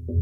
Brigade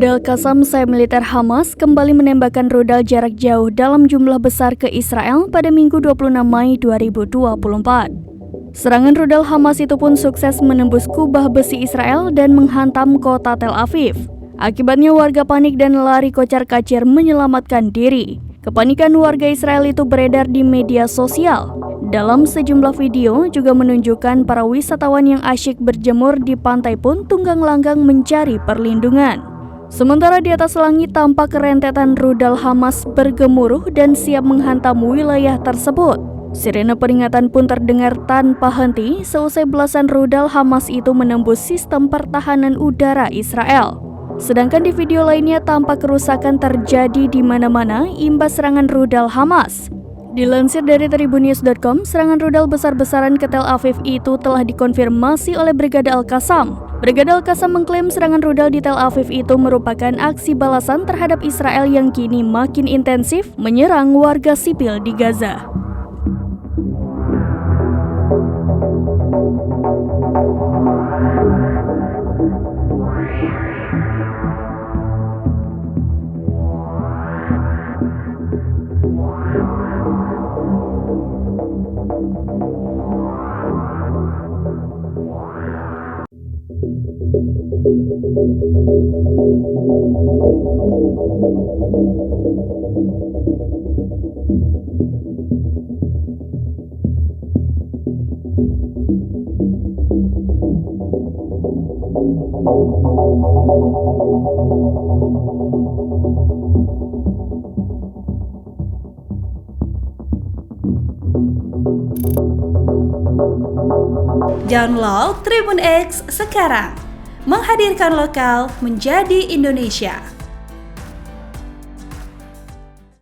Al-Qassam, sayap militer Hamas, kembali menembakkan rudal jarak jauh dalam jumlah besar ke Israel pada Minggu 26 Mei 2024. Serangan rudal Hamas itu pun sukses menembus kubah besi Israel dan menghantam kota Tel Aviv. Akibatnya warga panik dan lari kocar-kacir menyelamatkan diri. Kepanikan warga Israel itu beredar di media sosial. Dalam sejumlah video juga menunjukkan para wisatawan yang asyik berjemur di pantai pun tunggang-langgang mencari perlindungan. Sementara di atas langit tampak rentetan rudal Hamas bergemuruh dan siap menghantam wilayah tersebut. Sirene peringatan pun terdengar tanpa henti seusai belasan rudal Hamas itu menembus sistem pertahanan udara Israel. Sedangkan di video lainnya tampak kerusakan terjadi di mana-mana imbas serangan rudal Hamas. Dilansir dari tribunnews.com, serangan rudal besar-besaran ke Tel Aviv itu telah dikonfirmasi oleh Brigade Al-Qassam. Brigade Al-Qassam mengklaim serangan rudal di Tel Aviv itu merupakan aksi balasan terhadap Israel yang kini makin intensif menyerang warga sipil di Gaza. Download Tribun X sekarang, menghadirkan lokal menjadi Indonesia.